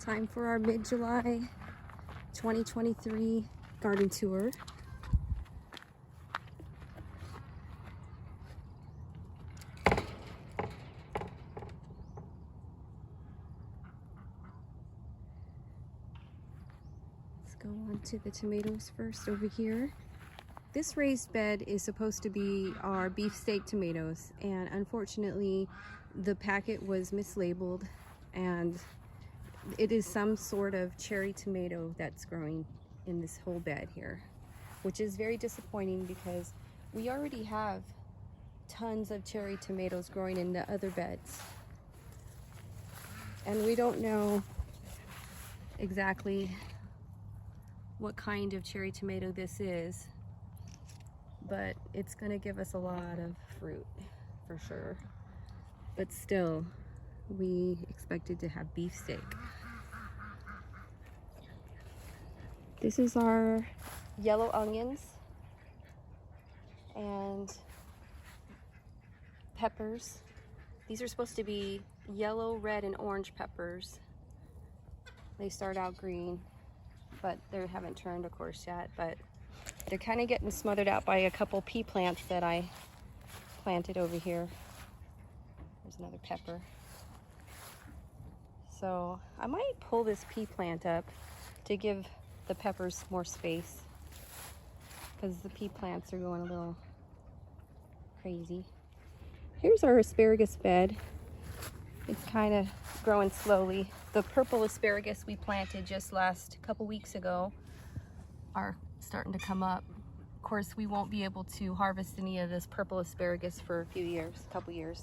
time for our mid-July 2023 garden tour. Let's go on to the tomatoes first over here. This raised bed is supposed to be our beefsteak tomatoes, and unfortunately the packet was mislabeled and it is some sort of cherry tomato that's growing in this whole bed here, which is very disappointing because we already have tons of cherry tomatoes growing in the other beds, and we don't know exactly what kind of cherry tomato this is, but it's going to give us a lot of fruit for sure. But still, we expected to have beefsteak. This is our yellow onions and peppers. These are supposed to be yellow, red, and orange peppers. They start out green, but they haven't turned, of course, yet. But they're kind of getting smothered out by a couple pea plants that I planted over here. There's another pepper. So I might pull this pea plant up to give the peppers more space, because the pea plants are going a little crazy. Here's our asparagus bed. It's kind of growing slowly. The purple asparagus we planted just last couple weeks ago are starting to come up. Of course, we won't be able to harvest any of this purple asparagus for a couple years.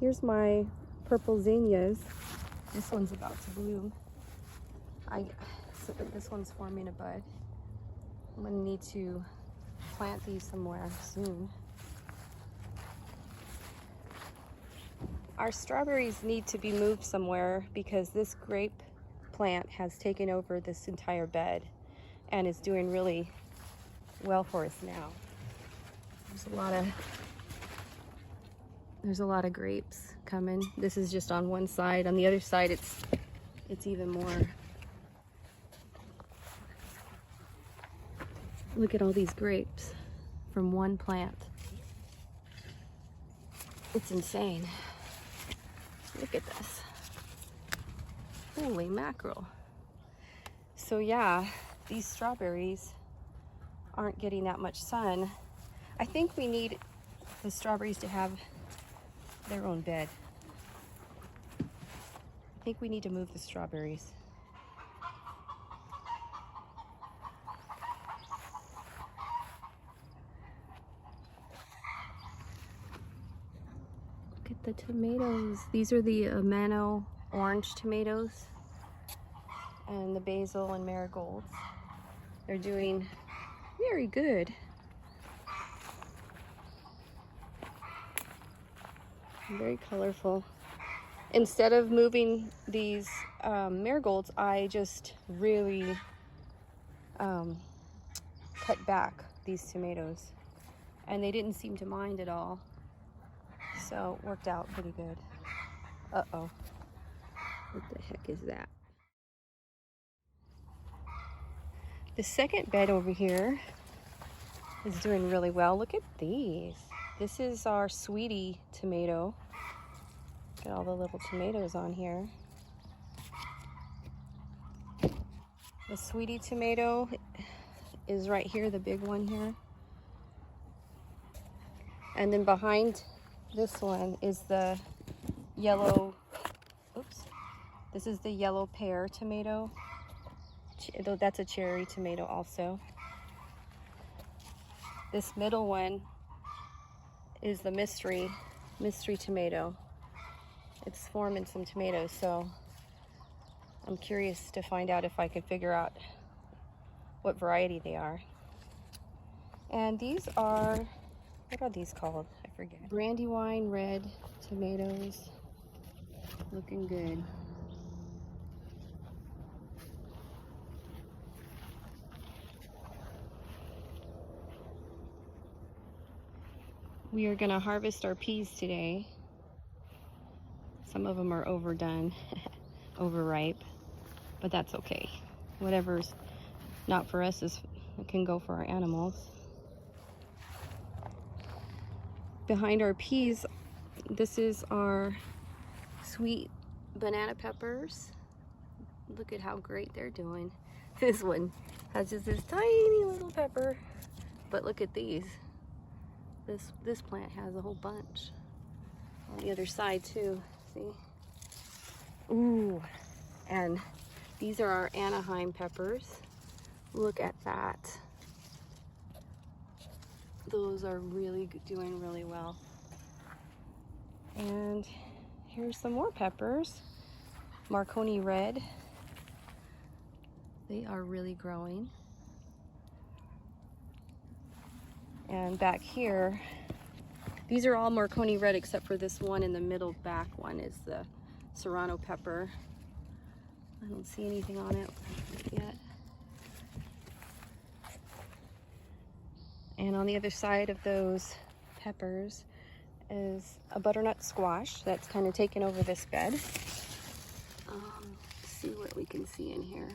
Here's my purple zinnias. This one's about to bloom. This one's forming a bud. I'm gonna need to plant these somewhere soon. Our strawberries need to be moved somewhere because this grape plant has taken over this entire bed and is doing really well for us now. There's a lot of grapes coming. This is just on one side. On the other side, it's even more. Look at all these grapes from one plant. It's insane. Look at this. Holy mackerel. So yeah, these strawberries aren't getting that much sun. I think we need the strawberries to have their own bed. I think we need to move the strawberries. Look at the tomatoes. These are the Amana orange tomatoes and the basil and marigolds. They're doing very good. Very colorful. Instead of moving these marigolds, I just really cut back these tomatoes, and they didn't seem to mind at all. So it worked out pretty good. Uh-oh. What the heck is that? The second bed over here is doing really well. Look at these. This is our sweetie tomato. Look at all the little tomatoes on here. The sweetie tomato is right here, the big one here. And then behind this one is the yellow, this is the yellow pear tomato. That's a cherry tomato also. This middle one is the mystery tomato. It's forming some tomatoes, so I'm curious to find out if I can figure out what variety they are. And these are, what are these called? I forget. Brandywine red tomatoes. Looking good. We are gonna harvest our peas today. Some of them are overdone, overripe, but that's okay. Whatever's not for us can go for our animals. Behind our peas, this is our sweet banana peppers. Look at how great they're doing. This one has just this tiny little pepper, but look at these. This plant has a whole bunch on the other side too. See? Ooh, and these are our Anaheim peppers. Look at that. Those are really doing really well. And here's some more peppers. Marconi red. They are really growing. And back here, these are all Marconi red except for this one in the middle back one is the Sereno pepper. I don't see anything on it yet. And on the other side of those peppers is a butternut squash that's kind of taken over this bed. Let's see what we can see in here.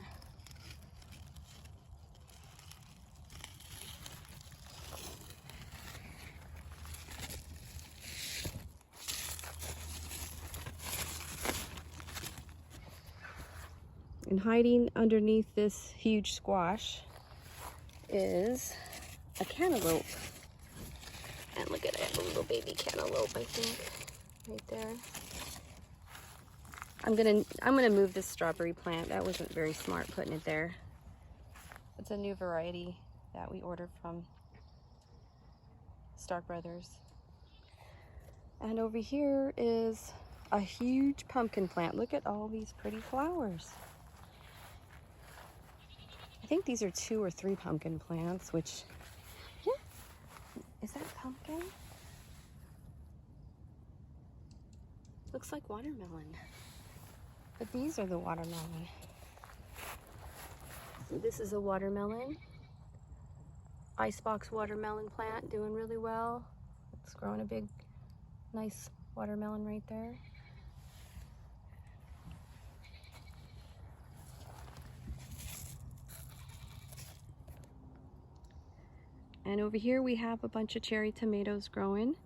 And hiding underneath this huge squash is a cantaloupe. And look at it, a little baby cantaloupe, I think, right there. I'm gonna move this strawberry plant. That wasn't very smart putting it there. It's a new variety that we ordered from Stark Brothers. And over here is a huge pumpkin plant. Look at all these pretty flowers. I think these are 2 or 3 pumpkin plants, which, yeah, is that pumpkin? Looks like watermelon. But these are the watermelon. So this is a watermelon. Icebox watermelon plant doing really well. It's growing a big, nice watermelon right there. And over here we have a bunch of cherry tomatoes growing.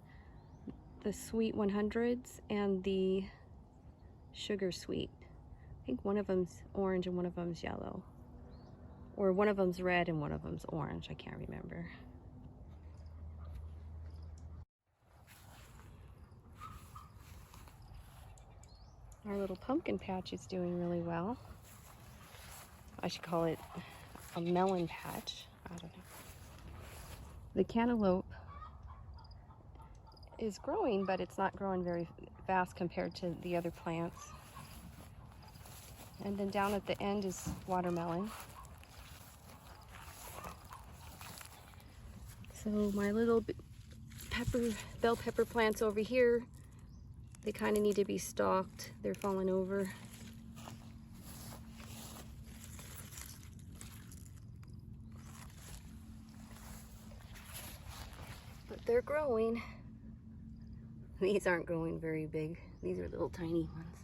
The sweet 100s and the sugar sweet. I think one of them's orange and one of them's yellow. Or one of them's red and one of them's orange. I can't remember. Our little pumpkin patch is doing really well. I should call it a melon patch. I don't know. The cantaloupe is growing, but it's not growing very fast compared to the other plants. And then down at the end is watermelon. So my little bell pepper plants over here, they kind of need to be stalked. They're falling over. But they're growing. These aren't growing very big. These are little tiny ones.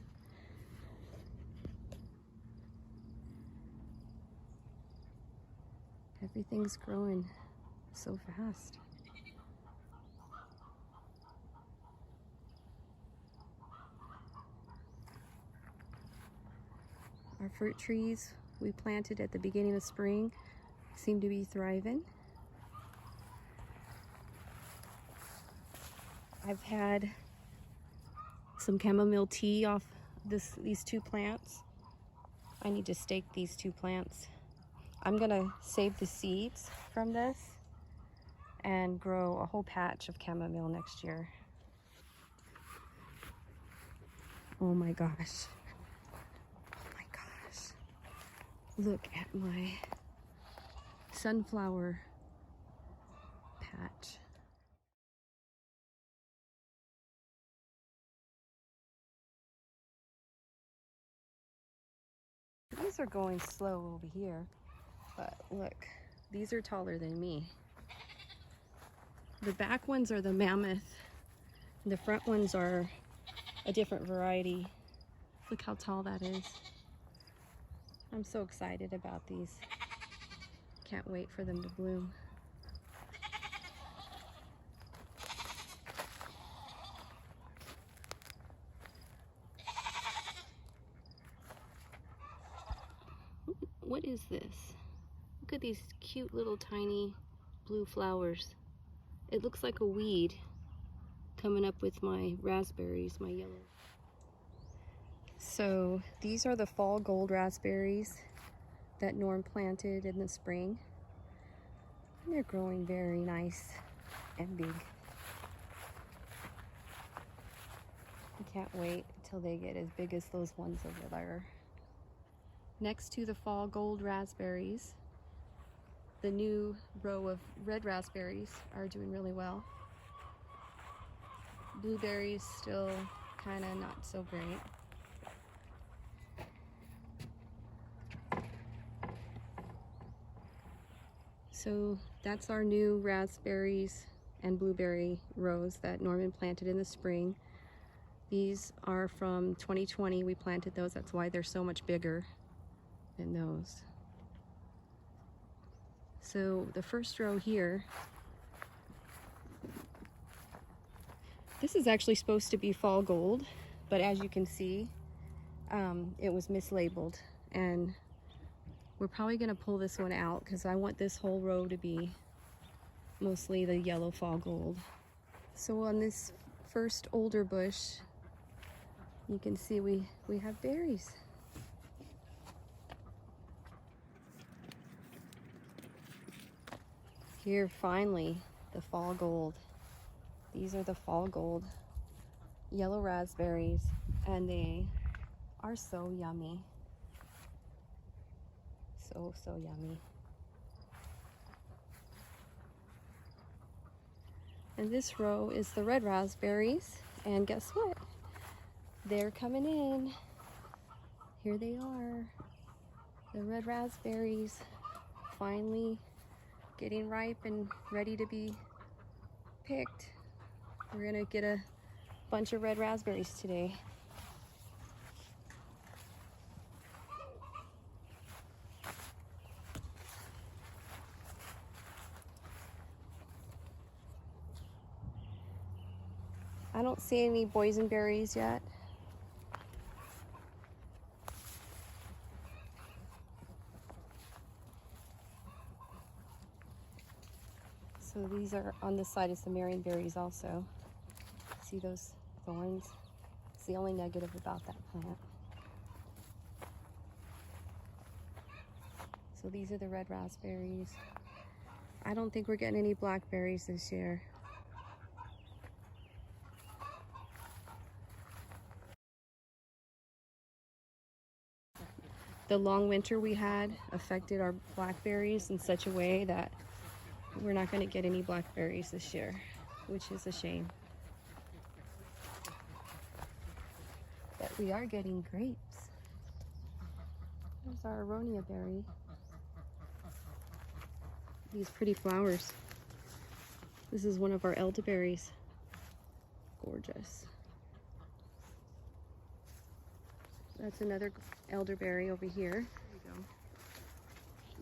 Everything's growing so fast. Our fruit trees we planted at the beginning of spring seem to be thriving. I've had some chamomile tea off these 2 plants. I need to stake these 2 plants. I'm gonna save the seeds from this and grow a whole patch of chamomile next year. Oh my gosh. Oh my gosh. Look at my sunflower patch. These are going slow over here, but look, these are taller than me. The back ones are the mammoth, and the front ones are a different variety. Look how tall that is. I'm so excited about these. Can't wait for them to bloom. What is this? Look at these cute little tiny blue flowers. It looks like a weed coming up with my raspberries, my yellow. So these are the fall gold raspberries that Norm planted in the spring. And they're growing very nice and big. I can't wait until they get as big as those ones over there. Next to the fall gold raspberries, the new row of red raspberries are doing really well. Blueberries still kind of not so great. So that's our new raspberries and blueberry rows that Norman planted in the spring. These are from 2020. We planted those. That's why they're so much bigger than those. So the first row here, this is actually supposed to be fall gold, but as you can see, it was mislabeled, and we're probably going to pull this one out because I want this whole row to be mostly the yellow fall gold. So on this first older bush, you can see we have berries. Here, finally, the fall gold. These are the fall gold yellow raspberries, and they are so yummy. So yummy. And this row is the red raspberries, and guess what? They're coming in. Here they are. The red raspberries finally getting ripe and ready to be picked. We're gonna get a bunch of red raspberries today. I don't see any boysenberries yet. So these are on this side is the Marion berries also. See those thorns? It's the only negative about that plant. So these are the red raspberries. I don't think we're getting any blackberries this year. The long winter we had affected our blackberries in such a way that we're not going to get any blackberries this year, which is a shame. But we are getting grapes. There's our Aronia berry. These pretty flowers. This is one of our elderberries. Gorgeous. That's another elderberry over here. There you go.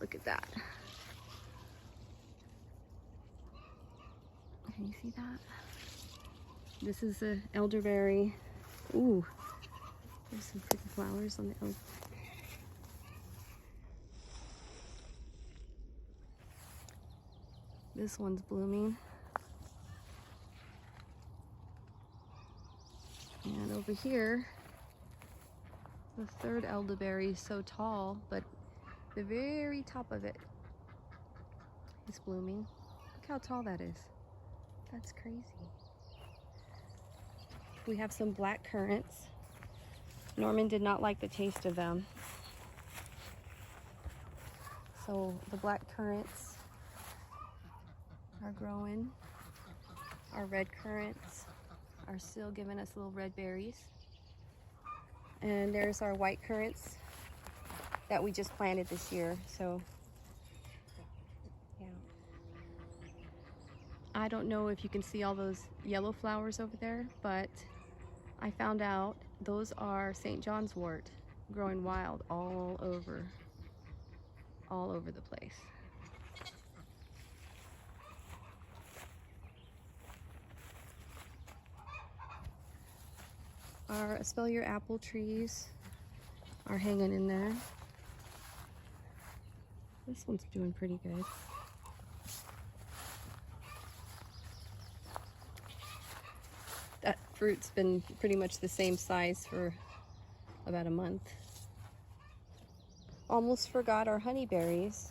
Look at that. Can you see that? This is the elderberry. Ooh, there's some pretty flowers on the elderberry. This one's blooming. And over here, the third elderberry is so tall, but the very top of it is blooming. Look how tall that is. That's crazy. We have some black currants. Norman did not like the taste of them. So the black currants are growing. Our red currants are still giving us little red berries. And there's our white currants that we just planted this year. So yeah. I don't know if you can see all those yellow flowers over there, but I found out those are St. John's wort growing wild all over the place. Our espalier apple trees are hanging in there. This one's doing pretty good. That fruit's been pretty much the same size for about a month. Almost forgot our honeyberries.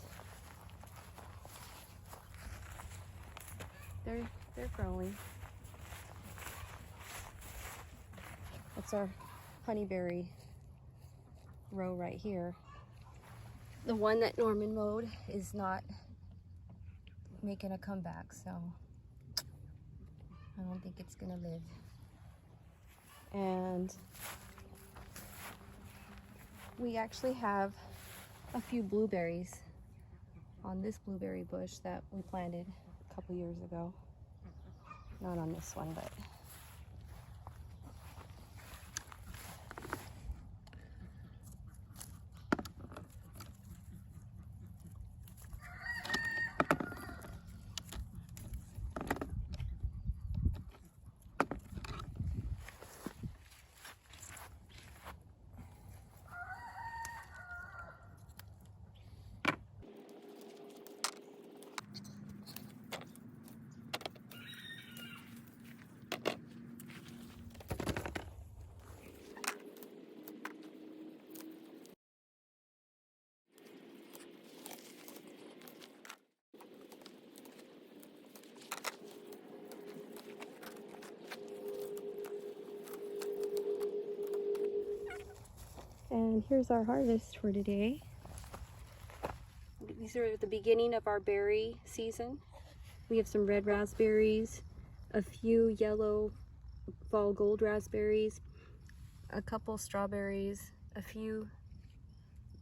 They're growing. That's our honeyberry row right here. The one that Norman mowed is not making a comeback, so I don't think it's gonna live. And we actually have a few blueberries on this blueberry bush that we planted a couple years ago. Not on this one, but and here's our harvest for today. These are the beginning of our berry season. We have some red raspberries, a few yellow fall gold raspberries, a couple strawberries, a few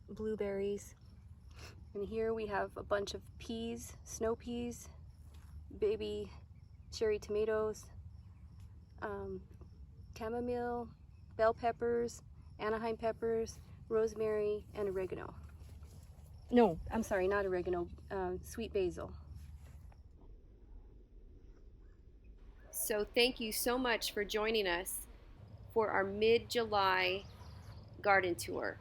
blueberries. And here we have a bunch of peas, snow peas, baby cherry tomatoes, chamomile, bell peppers, Anaheim peppers, rosemary, and oregano. No, I'm sorry, not oregano, sweet basil. So thank you so much for joining us for our mid-July garden tour.